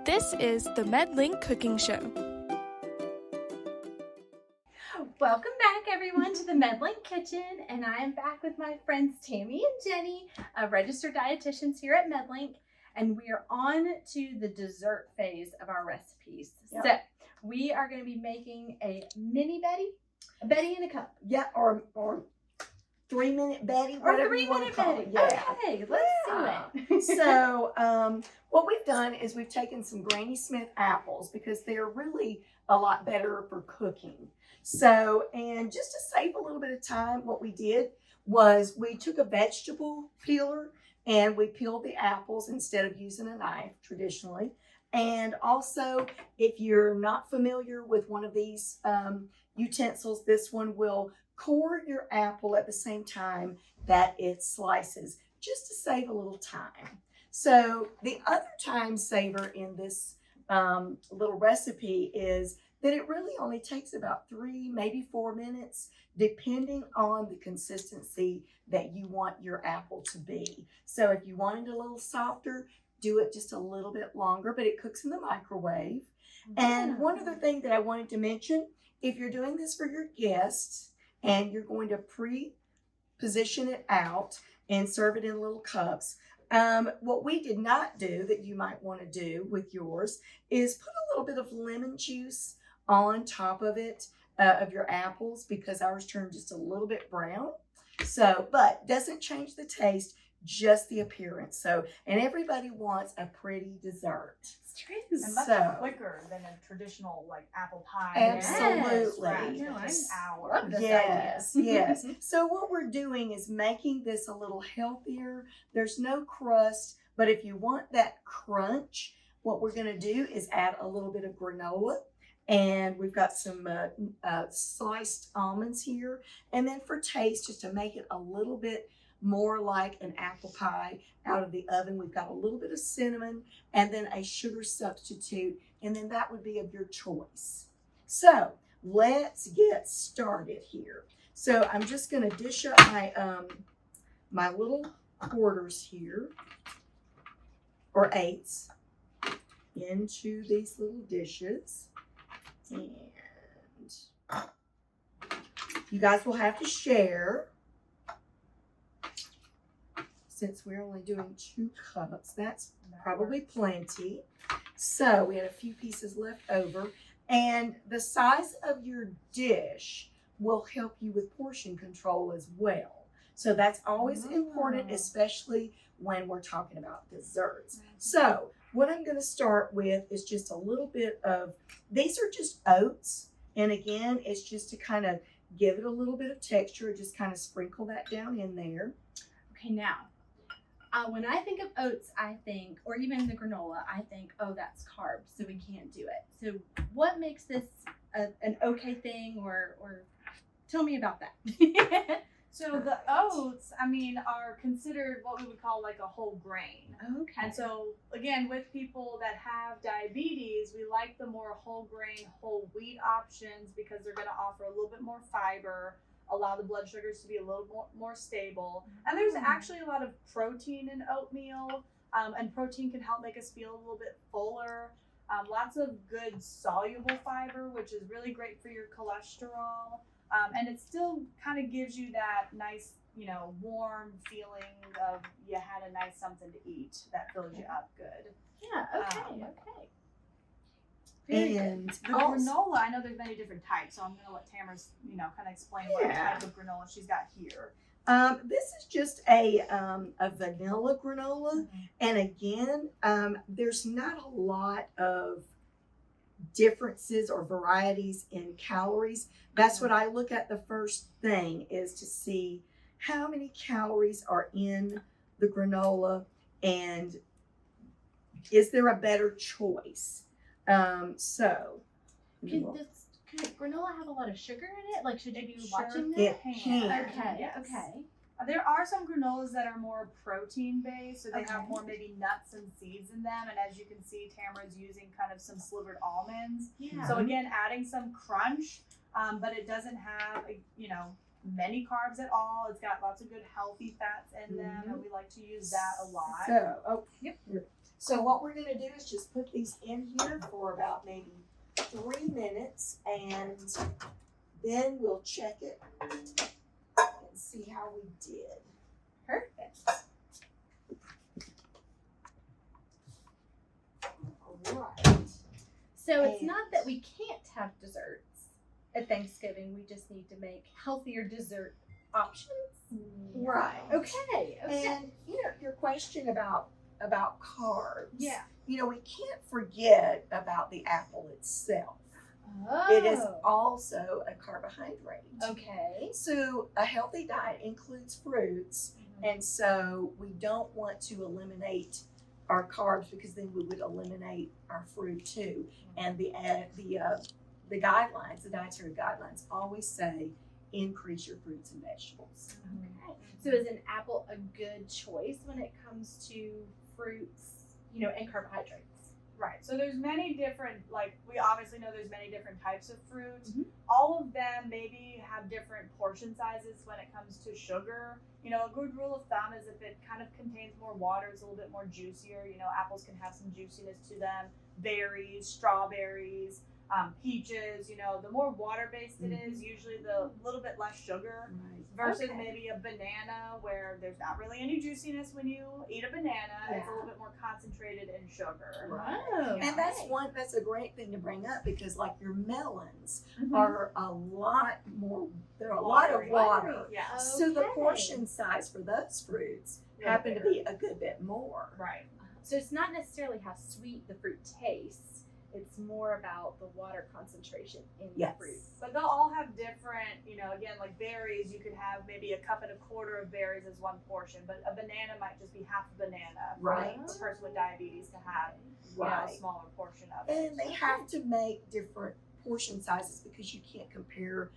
This is the MedLink Cooking Show. Welcome back, everyone, to the MedLink Kitchen, and I am back with my friends Tammy and Jenny, registered dietitians here at MedLink, and we are on to the dessert phase of our recipes. Yep. So we are going to be making a mini Betty, a Betty in a cup. Yeah, or 3-minute Betty, Or whatever you want to call Betty. it. Yeah. Okay, let's do it. So what we've done is we've taken some Granny Smith apples because they're really a lot better for cooking. So, and just to save a little bit of time, what we did was we took a vegetable peeler and we peeled the apples instead of using a knife traditionally. And also, if you're not familiar with one of these utensils, this one will core your apple at the same time that it slices, just to save a little time. So the other time saver in this little recipe is that it really only takes about 3, maybe 4 minutes, depending on the consistency that you want your apple to be. So if you want it a little softer, do it just a little bit longer, but it cooks in the microwave. And one other thing that I wanted to mention, if you're doing this for your guests and you're going to pre-position it out and serve it in little cups, what we did not do that you might want to do with yours is put a little bit of lemon juice on top of it, of your apples, because ours turned just a little bit brown. So, but doesn't change the taste, just the appearance. So, and everybody wants a pretty dessert. It's true. And much quicker than a traditional like apple pie. Absolutely. An hour. Love this Yes, idea. yes. So what we're doing is making this a little healthier. There's no crust, but if you want that crunch, what we're going to do is add a little bit of granola. And we've got some sliced almonds here. And then for taste, just to make it a little bit more like an apple pie out of the oven, we've got a little bit of cinnamon and then a sugar substitute. And then that would be of your choice. So let's get started here. So I'm just going to dish up my, my little quarters here, or 8s, into these little dishes. And you guys will have to share since we're only doing 2 cups. That's probably plenty. So we had a few pieces left over, and the size of your dish will help you with portion control as well. So that's always important, especially when we're talking about desserts. So what I'm going to start with is just a little bit of, these are just oats. And again, it's just to kind of give it a little bit of texture, just kind of sprinkle that down in there. Okay, now, when I think of oats, I think, or even the granola, I think, oh, that's carbs, so we can't do it. So what makes this an okay thing, or tell me about that. So the oats, are considered what we would call like a whole grain. Okay. And so again, with people that have diabetes, we like the more whole grain, whole wheat options because they're going to offer a little bit more fiber, allow the blood sugars to be a little more stable. And there's actually a lot of protein in oatmeal, and protein can help make us feel a little bit fuller. Lots of good soluble fiber, which is really great for your cholesterol. And it still kind of gives you that nice, warm feeling of you had a nice something to eat that fills you up good. Yeah, okay. And The granola, I know there's many different types, so I'm going to let Tamara's, kind of explain what type of granola she's got here. This is just a vanilla granola. And again, there's not a lot of differences or varieties in calories. That's what I look at the first thing, is to see how many calories are in the granola and is there a better choice. So Could granola have a lot of sugar in it? Like, should you be watching that? it can. Okay, Yes. okay. There are some granolas that are more protein based, so they Okay. have more maybe nuts and seeds in them. And as you can see, Tamara's using kind of some slivered almonds. Yeah. So again, adding some crunch, but it doesn't have, many carbs at all. It's got lots of good healthy fats in them, and we like to use that a lot. So, So what we're gonna do is just put these in here for about maybe 3 minutes, and then we'll check it and see how we did. Perfect. All right. So it's And- not that we can't have desserts at Thanksgiving. We just need to make healthier dessert options. Right. Okay. And your question about carbs. Yeah. We can't forget about the apple itself. Oh. It is also a carbohydrate. Okay. So a healthy diet includes fruits, and so we don't want to eliminate our carbs because then we would eliminate our fruit too. And the guidelines, the dietary guidelines, always say increase your fruits and vegetables. Okay. So is an apple a good choice when it comes to fruits, and carbohydrates? Right. So there's many different, we obviously know there's many different types of fruit. Mhm. All of them maybe have different portion sizes when it comes to sugar. A good rule of thumb is if it kind of contains more water, it's a little bit more juicier. Apples can have some juiciness to them. Berries, strawberries, peaches, the more water-based it is, usually the little bit less sugar. Right. Versus Okay. maybe a banana where there's not really any juiciness when you eat a banana. It's a little bit more concentrated in sugar. Right. Oh, And that's a great thing to bring up because like your melons Mhm. are a lot more, they're a lot of Watery. water. Yeah. So the Okay. portion size for those fruits happen to be a good bit more. Right. So it's not necessarily how sweet the fruit tastes. It's more about the water concentration in Yes. the fruit. But they'll all have different, again, like berries, you could have maybe 1.25 cups of berries as one portion, but a banana might just be half a banana for Right. a person with diabetes to have, a Right. smaller portion of it. And they have to make different portion sizes because you can't compare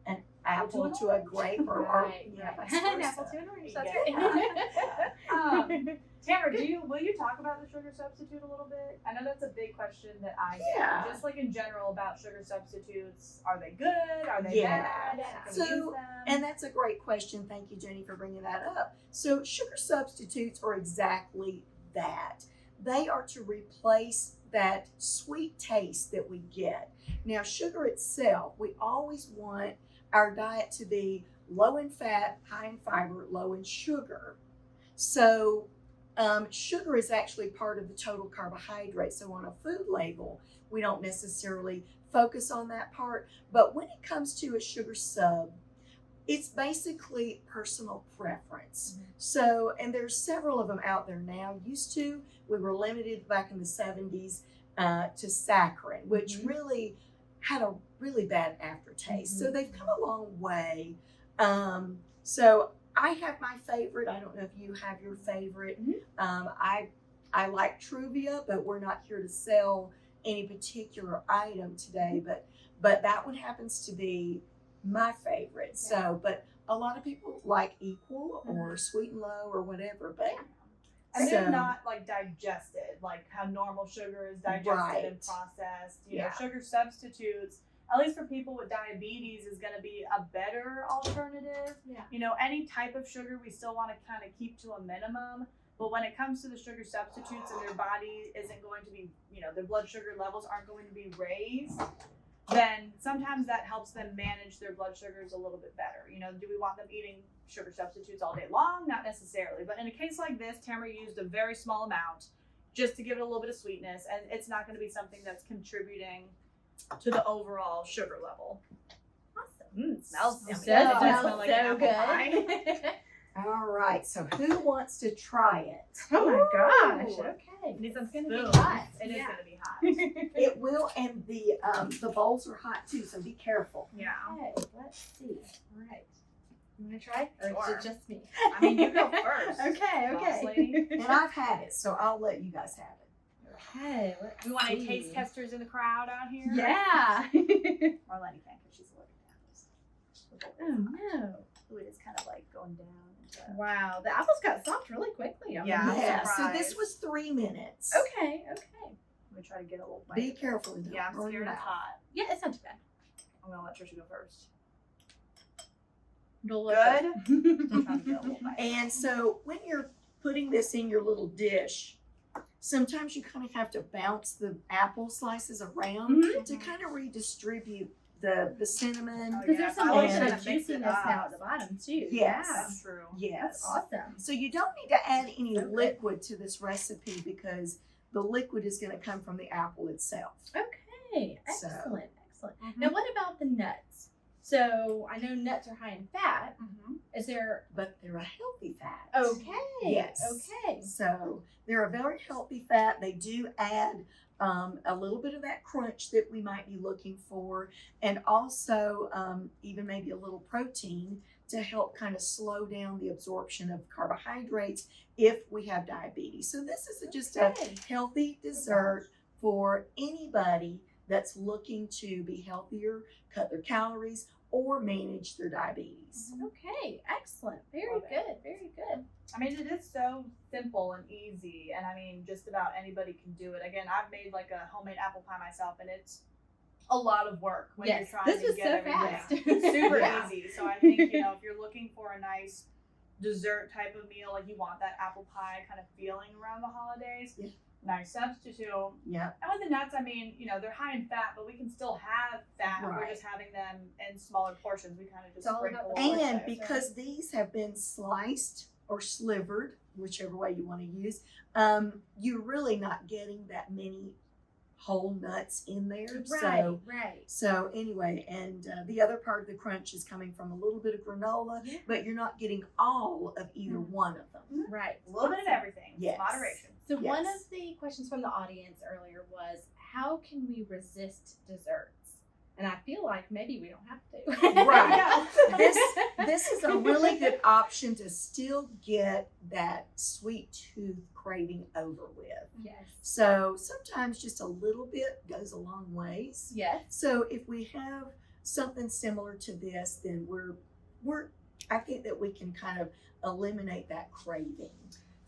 an apple to a grape or Right. vice An versa. apple to an orange. That's Yeah. right. Tamara, will you talk about the sugar substitute a little bit? I know that's a big question that I get. Yeah. Just like in general about sugar substitutes, are they good? Are they Yeah. bad? Yeah. Can we So, use them? And that's a great question. Thank you, Jenny, for bringing that up. So sugar substitutes are exactly that. They are to replace that sweet taste that we get. Now, sugar itself, we always want our diet to be low in fat, high in fiber, low in sugar. So sugar is actually part of the total carbohydrate. So on a food label, we don't necessarily focus on that part. But when it comes to a sugar sub, it's basically personal preference. So, and there's several of them out there now. Used to, we were limited back in the 70s to saccharin, which really had a really bad aftertaste. So they've come a long way. So I have my favorite. I don't know if you have your favorite. I like Truvia, but we're not here to sell any particular item today. But that one happens to be my favorite. So, but a lot of people like Equal or Sweet and Low or whatever. But And they're so- not digested, like how normal sugar is digested Right. and processed. Yeah. Sugar substitutes, at least for people with diabetes, is going to be a better alternative. Yeah. Any type of sugar we still want to kind of keep to a minimum. But when it comes to the sugar substitutes and their body isn't going to be, their blood sugar levels aren't going to be raised, then sometimes that helps them manage their blood sugars a little bit better. Do we want them eating sugar substitutes all day long? Not necessarily. But in a case like this, Tamara used a very small amount just to give it a little bit of sweetness, and it's not going to be something that's contributing to the overall sugar level. Awesome. It smells It yummy. does It smell smells like so an apple pie. good. all right. So who wants to try it? Oh my gosh. Ooh. Okay. Need some It's gonna spoons. be hot. It is Yeah. going to be hot. It will, and the bowls are hot too. So be careful. Yeah. Okay, let's see. All right. You want to try? Or Sure. is it just me? I mean, you go first. Okay, boss lady. And I've had it, so I'll let you guys have it. Okay, let's We want any see. taste testers in the crowd out here? Yeah. Marlene can't because she's allergic to apples. Oh no. Ooh, it is kind of going down. Wow, the apples got soft really quickly. Yeah. I'm Yeah. So surprised. this was 3 minutes. Okay, okay. I'm gonna try to get a little bite. Be careful. Don't Yeah, I'm burn scared your it's mouth. hot. Yeah, it's not too bad. I'm gonna let Trisha go first. Delicious. I'm trying to get a little bite. And so when you're putting this in your little dish, sometimes you kind of have to bounce the apple slices around Mhm. to kind of redistribute the cinnamon. Oh, Because yeah, there's some I like little to bit of mix it juiciness up. now at the bottom too. Yes. That's true. Yes. That's awesome. So you don't need to add any So good. liquid to this recipe because the liquid is going to come from the apple itself. Okay, So- excellent, excellent. Mhm. Now, what about the nuts? So I know nuts are high in fat. Mhm. Is there? But they're a healthy fat. Okay. Yes. Okay. So they're a very healthy fat. They do add a little bit of that crunch that we might be looking for, and also even maybe a little protein to help kind of slow down the absorption of carbohydrates if we have diabetes. So this is just a Okay. healthy dessert for anybody that's looking to be healthier, cut their calories, or manage their diabetes. Okay. Excellent. Very Love it. good. Very good. I mean, it is so simple and easy, and I mean, just about anybody can do it. Again, I've made like a homemade apple pie myself, and it's a lot of work when Yes, you're trying this to was get so everything fast. super Yeah. easy. So I think, you know, if you're looking for a nice dessert type of meal, like you want that apple pie kind of feeling around the holidays, Yeah. nice substitute. Yeah. And with the nuts, I mean, you know, they're high in fat, but we can still have fat. We're Right. just having them in smaller portions. We kind of just It's all sprinkle about the a little And bit. because these have been sliced or slivered, whichever way you want to use, you're really not getting that many whole nuts in there. Right. Right. So anyway, and the other part of the crunch is coming from a little bit of granola, Yeah. but you're not getting all of either one of them. Right. a little bit of everything. Yes. Moderation. So one Yes. of the questions from the audience earlier was, how can we resist desserts? And I feel like maybe we don't have to. Right. This is a really good option to still get that sweet tooth craving over with. Yes. So sometimes just a little bit goes a long ways. Yes. So if we have something similar to this, then we're I think that we can kind of eliminate that craving.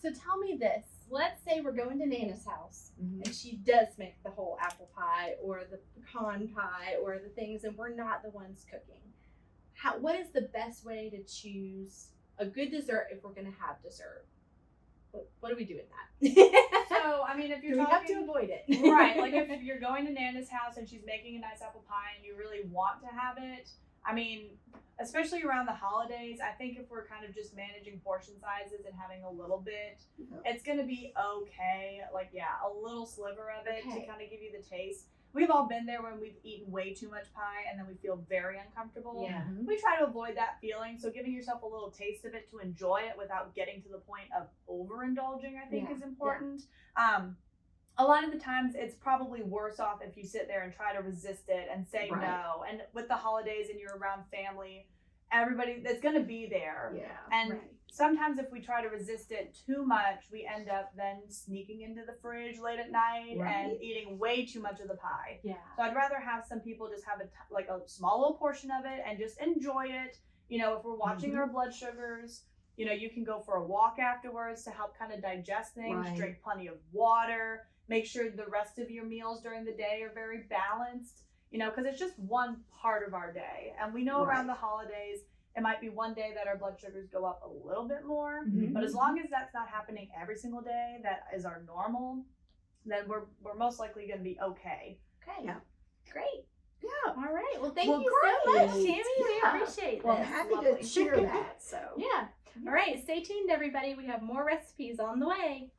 So tell me this. Let's say we're going to Nana's house Mhm. and she does make the whole apple pie or the pecan pie or the things, and we're not the ones cooking. What is the best way to choose a good dessert if we're going to have dessert? What do we do with that? So, I mean, if Do you're we have talking, to avoid it? right, like if you're going to Nana's house and she's making a nice apple pie and you really want to have it, I mean, especially around the holidays, I think if we're kind of just managing portion sizes and having a little bit, Yeah. it's going to be okay. Like, yeah, a little sliver of it Okay. to kind of give you the taste. We've all been there when we've eaten way too much pie and then we feel very uncomfortable. Yeah. Mhm. We try to avoid that feeling, so giving yourself a little taste of it to enjoy it without getting to the point of overindulging, I think, Yeah, is important. A lot of the times it's probably worse off if you sit there and try to resist it and say Right. no. And with the holidays and you're around family, everybody that's going to be there. Yeah. And Right. sometimes if we try to resist it too much, we end up then sneaking into the fridge late at night Right. and eating way too much of the pie. Yeah. So I'd rather have some people just have like a small little portion of it and just enjoy it. You know, if we're watching Mhm. our blood sugars, you know, you can go for a walk afterwards to help kind of digest things, Right. drink plenty of water, make sure the rest of your meals during the day are very balanced, you know, because it's just one part of our day. And we know around Right. the holidays, it might be one day that our blood sugars go up a little bit more. Mhm. But as long as that's not happening every single day, that is our normal, then we're most likely going to be okay. Okay. Yeah. Great. Yeah. All right. Well, thank Well, you so much, great. Tammy. We Yeah. appreciate Well, I'm this. happy Lovely. to share that. So Yeah. All right. Stay tuned, everybody. We have more recipes on the way.